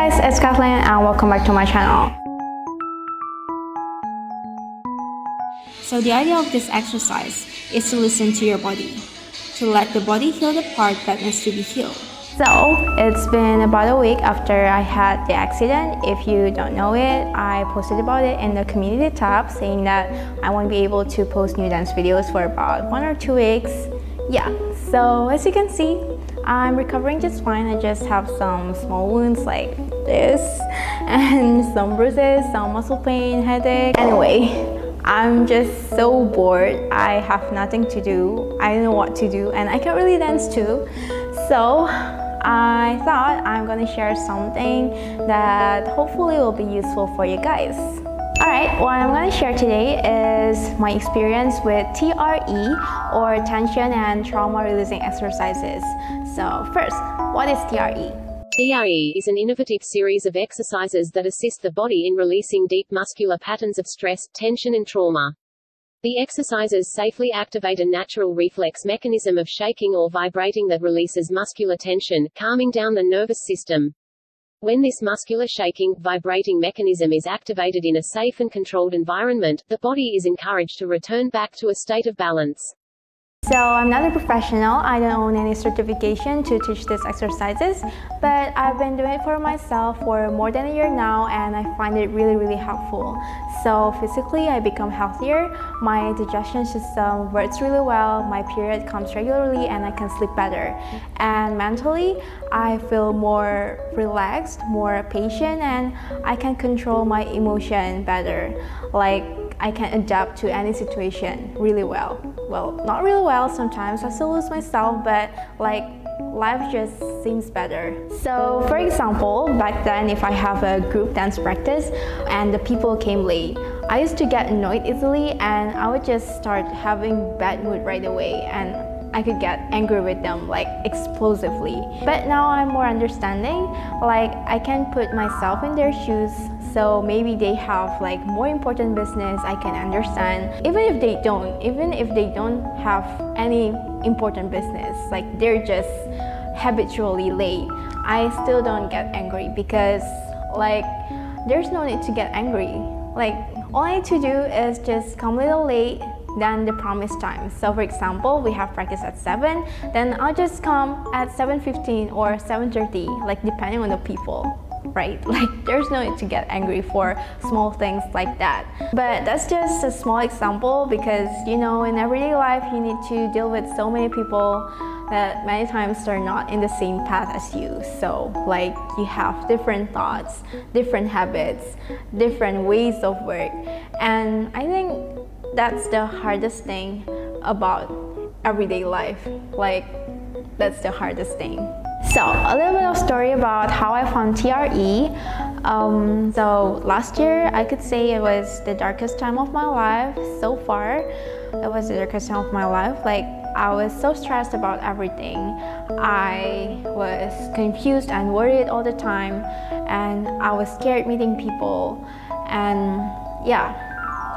guys, it's Kathleen and welcome back to my channel. So the idea of this exercise is to listen to your body, to let the body heal the part that needs to be healed. So it's been about a week after I had the accident. If you don't know it, I posted about it in the community tab saying that I won't be able to post new dance videos for about 1 or 2 weeks. Yeah, so as you can see, I'm recovering just fine. I just have some small wounds like this and some bruises, some muscle pain, headache. Anyway, I'm just so bored. I have nothing to do. I don't know what to do and I can't really dance too. So I thought I'm gonna share something that hopefully will be useful for you guys. Alright, what I'm going to share today is my experience with TRE, or tension and trauma releasing exercises. So first, what is TRE? TRE is an innovative series of exercises that assist the body in releasing deep muscular patterns of stress, tension and trauma. The exercises safely activate a natural reflex mechanism of shaking or vibrating that releases muscular tension, calming down the nervous system. When this muscular shaking, vibrating mechanism is activated in a safe and controlled environment, the body is encouraged to return back to a state of balance. So I'm not a professional, I don't own any certification to teach these exercises, but I've been doing it for myself for more than a year now and I find it really helpful. So physically I become healthier, my digestion system works really well, my period comes regularly and I can sleep better. And mentally I feel more relaxed, more patient, and I can control my emotion better. Like I can adapt to any situation really well. Well, not really well, sometimes I still lose myself, but like life just seems better. So for example, back then if I have a group dance practice and the people came late, I used to get annoyed easily and I would just start having bad mood right away and I could get angry with them like explosively. But now I'm more understanding, like I can put myself in their shoes, so maybe they have like more important business I can understand. Even if they don't have any important business, like they're just habitually late, I still don't get angry because like there's no need to get angry. Like all I need to do is just come a little late than the promised time. So for example, we have practice at 7, then I'll just come at 7:15 or 7:30, like depending on the people, right? Like there's no need to get angry for small things like that. But that's just a small example because you know in everyday life you need to deal with so many people that many times they're not in the same path as you. So like you have different thoughts, different habits, different ways of work, and I think that's the hardest thing about everyday life. Like that's the hardest thing. So a little bit of story about how I found TRE. So last year I could say it was the darkest time of my life so far. It was the darkest time of my life. Like I was so stressed about everything. I was confused and worried all the time and I was scared meeting people, and yeah,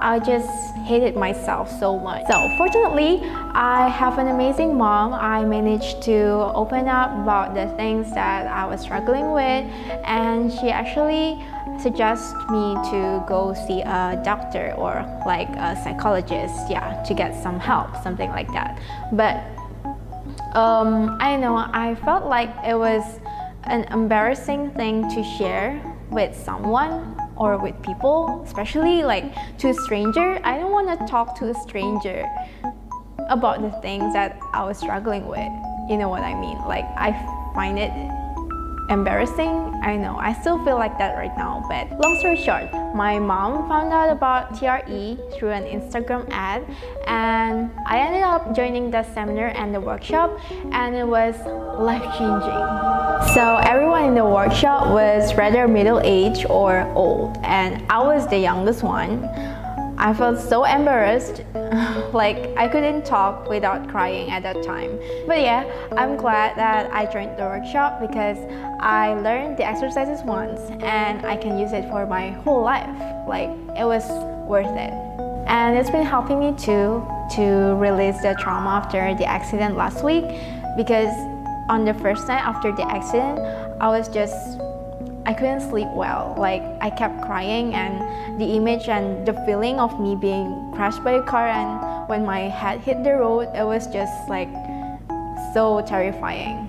I just hated myself so much. So fortunately, I have an amazing mom. I managed to open up about the things that I was struggling with, and she actually suggested me to go see a doctor or like a psychologist, yeah, to get some help, something like that. But I don't know, I felt like it was an embarrassing thing to share with someone or with people, especially like to a stranger. I don't want to talk to a stranger about the things that I was struggling with. You know what I mean? Like I find it embarrassing. I know, I still feel like that right now. But long story short, my mom found out about TRE through an Instagram ad and I ended up joining the seminar and the workshop, and it was life-changing. So everyone in the workshop was rather middle-aged or old, and I was the youngest one. I felt so embarrassed, like I couldn't talk without crying at that time. But yeah, I'm glad that I joined the workshop because I learned the exercises once and I can use it for my whole life. Like it was worth it. And it's been helping me too to release the trauma after the accident last week, because on the first night after the accident, I I couldn't sleep well. Like, I kept crying, and the image and the feeling of me being crashed by a car, and when my head hit the road, it was just like so terrifying.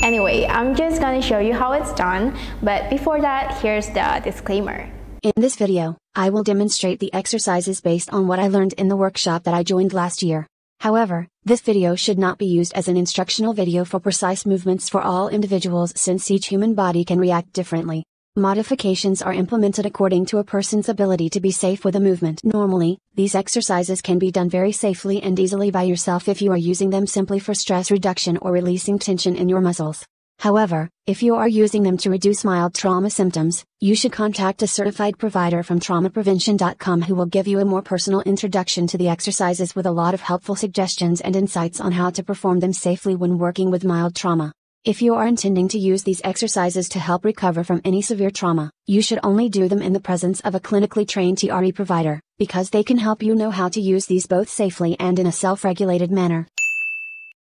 Anyway, I'm just gonna show you how it's done, but before that, here's the disclaimer. In this video, I will demonstrate the exercises based on what I learned in the workshop that I joined last year. However, this video should not be used as an instructional video for precise movements for all individuals, since each human body can react differently. Modifications are implemented according to a person's ability to be safe with a movement. Normally, these exercises can be done very safely and easily by yourself if you are using them simply for stress reduction or releasing tension in your muscles. However, if you are using them to reduce mild trauma symptoms, you should contact a certified provider from traumaprevention.com who will give you a more personal introduction to the exercises with a lot of helpful suggestions and insights on how to perform them safely when working with mild trauma. If you are intending to use these exercises to help recover from any severe trauma, you should only do them in the presence of a clinically trained TRE provider, because they can help you know how to use these both safely and in a self-regulated manner.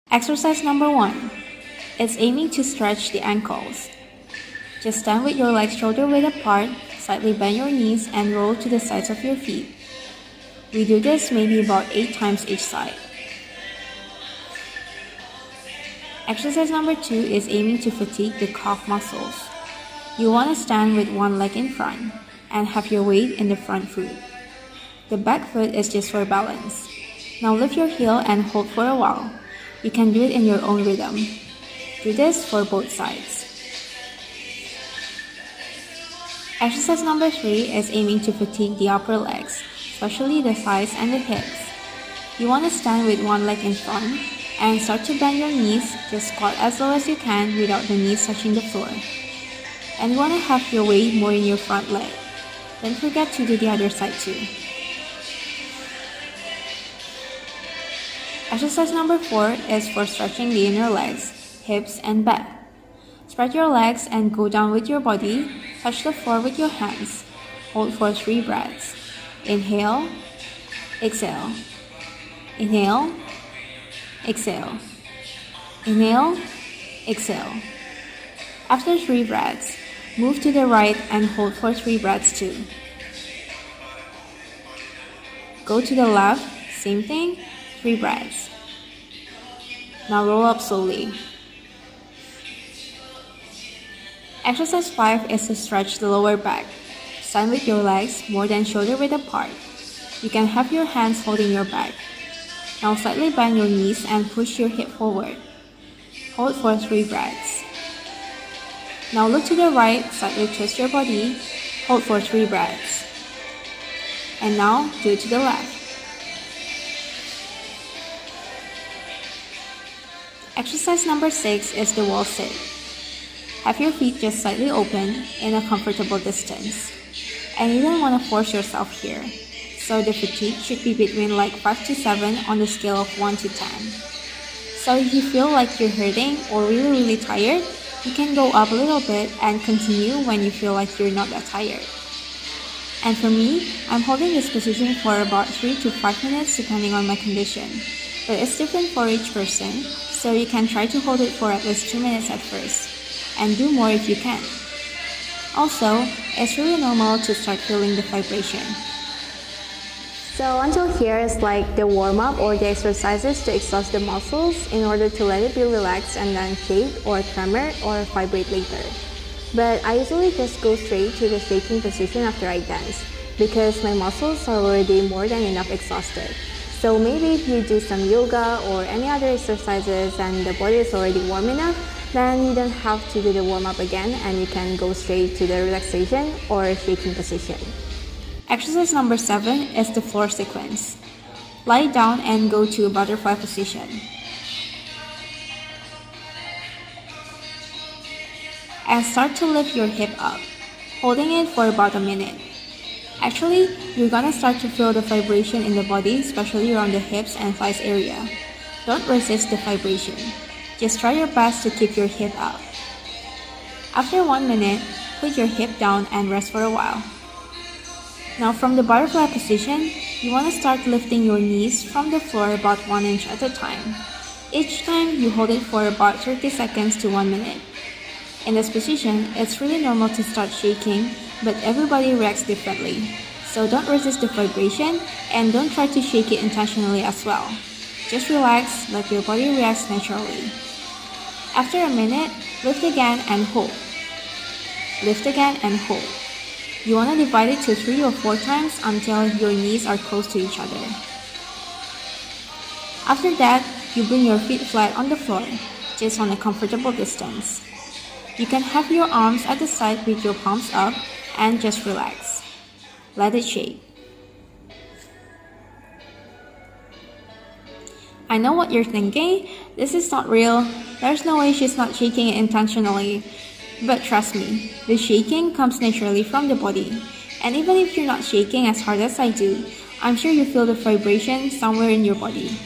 Exercise number 1. It's aiming to stretch the ankles. Just stand with your legs shoulder width apart, slightly bend your knees, and roll to the sides of your feet. We do this maybe about 8 times each side. Exercise number 2 is aiming to fatigue the calf muscles. You want to stand with one leg in front and have your weight in the front foot. The back foot is just for balance. Now lift your heel and hold for a while. You can do it in your own rhythm. Do this for both sides. Exercise number 3 is aiming to fatigue the upper legs, especially the thighs and the hips. You want to stand with one leg in front and start to bend your knees. Just squat as low as you can without the knees touching the floor. And you want to have your weight more in your front leg. Don't forget to do the other side too. Exercise number 4 is for stretching the inner legs, hips, and back. Spread your legs and go down with your body. Touch the floor with your hands. Hold for 3 breaths. Inhale, exhale. Inhale, exhale. Inhale, exhale. After 3 breaths, move to the right and hold for 3 breaths too. Go to the left, same thing, 3 breaths. Now roll up slowly. Exercise 5 is to stretch the lower back. Stand with your legs more than shoulder width apart. You can have your hands holding your back. Now slightly bend your knees and push your hip forward. Hold for 3 breaths. Now look to the right, slightly twist your body. Hold for 3 breaths. And now do it to the left. Exercise number 6 is the wall sit. Have your feet just slightly open in a comfortable distance. And you don't want to force yourself here. So the fatigue should be between like 5 to 7 on the scale of 1 to 10. So if you feel like you're hurting or really tired, you can go up a little bit and continue when you feel like you're not that tired. And for me, I'm holding this position for about 3 to 5 minutes depending on my condition. But it's different for each person, so you can try to hold it for at least 2 minutes at first. And do more if you can. Also, it's really normal to start feeling the vibration. So until here is like the warm-up or the exercises to exhaust the muscles in order to let it be relaxed and then shake or tremor or vibrate later. But I usually just go straight to the shaking position after I dance because my muscles are already more than enough exhausted. So maybe if you do some yoga or any other exercises and the body is already warm enough, then you don't have to do the warm-up again and you can go straight to the relaxation or shaking position. Exercise number 7 is the floor sequence. Lie down and go to a butterfly position. And start to lift your hip up, holding it for about a minute. Actually, you're gonna start to feel the vibration in the body, especially around the hips and thighs area. Don't resist the vibration. Just try your best to keep your hip up. After 1 minute, put your hip down and rest for a while. Now from the butterfly position, you want to start lifting your knees from the floor about 1 inch at a time. Each time, you hold it for about 30 seconds to 1 minute. In this position, it's really normal to start shaking, but everybody reacts differently. So don't resist the vibration and don't try to shake it intentionally as well. Just relax, let your body react naturally. After a minute, lift again and hold. Lift again and hold. You want to divide it to 3 or 4 times until your knees are close to each other. After that, you bring your feet flat on the floor, just on a comfortable distance. You can have your arms at the side with your palms up and just relax. Let it shake. I know what you're thinking, this is not real, there's no way she's not shaking it intentionally. But trust me, the shaking comes naturally from the body. And even if you're not shaking as hard as I do, I'm sure you feel the vibration somewhere in your body.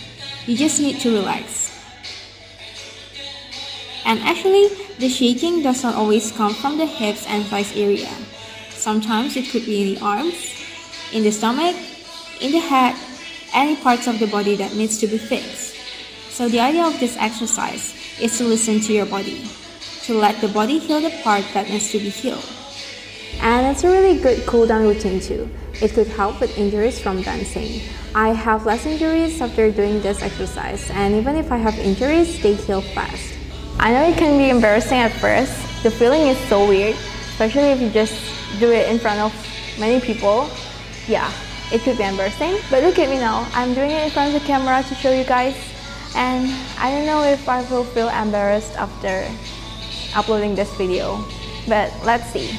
You just need to relax. And actually, the shaking does not always come from the hips and thighs area. Sometimes it could be in the arms, in the stomach, in the head, any parts of the body that needs to be fixed. So the idea of this exercise is to listen to your body, to let the body heal the part that needs to be healed. And it's a really good cool down routine too. It could help with injuries from dancing. I have less injuries after doing this exercise, and even if I have injuries, they heal fast. I know it can be embarrassing at first. The feeling is so weird, especially if you just do it in front of many people. Yeah, it could be embarrassing. But look at me now, I'm doing it in front of the camera to show you guys. And I don't know if I will feel embarrassed after uploading this video, but let's see.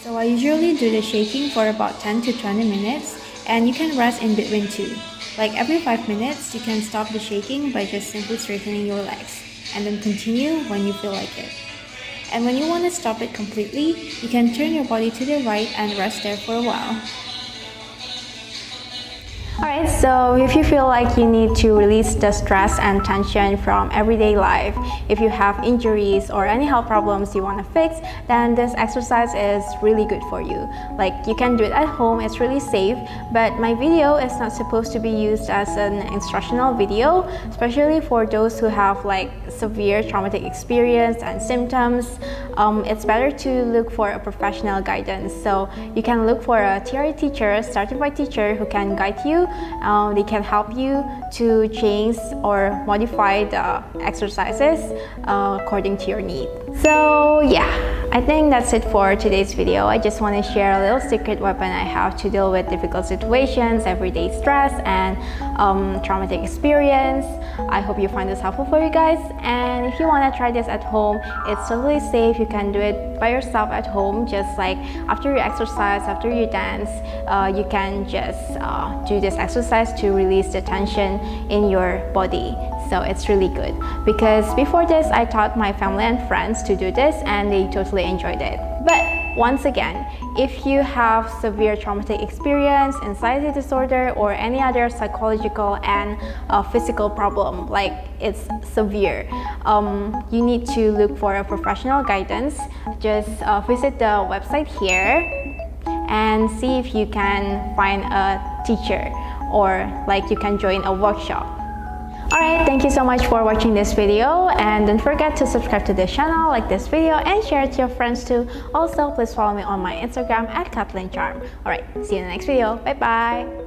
So I usually do the shaking for about 10 to 20 minutes, and you can rest in between too. Like every 5 minutes, you can stop the shaking by just simply straightening your legs, and then continue when you feel like it. And when you want to stop it completely, you can turn your body to the right and rest there for a while. Alright, so if you feel like you need to release the stress and tension from everyday life, if you have injuries or any health problems you want to fix, then this exercise is really good for you. Like, you can do it at home, it's really safe, but my video is not supposed to be used as an instructional video, especially for those who have like severe traumatic experience and symptoms. It's better to look for a professional guidance. So you can look for a TRE teacher, a certified teacher who can guide you. They can help you to change or modify the exercises according to your need. So yeah, I think that's it for today's video. I just want to share a little secret weapon I have to deal with difficult situations, everyday stress, and traumatic experience. I hope you find this helpful for you guys. And if you want to try this at home, it's totally safe. You can do it by yourself at home, just like after you exercise, after you dance, you can just do this exercise to release the tension in your body. So it's really good, because before this I taught my family and friends to do this and they totally enjoyed it. But once again, if you have severe traumatic experience, anxiety disorder, or any other psychological and physical problem, like it's severe, you need to look for a professional guidance. Just visit the website here and see if you can find a teacher, or like you can join a workshop. Alright, thank you so much for watching this video, and don't forget to subscribe to this channel, like this video, and share it to your friends too. Also, please follow me on my Instagram at KathleenCharm. Alright, see you in the next video. Bye bye!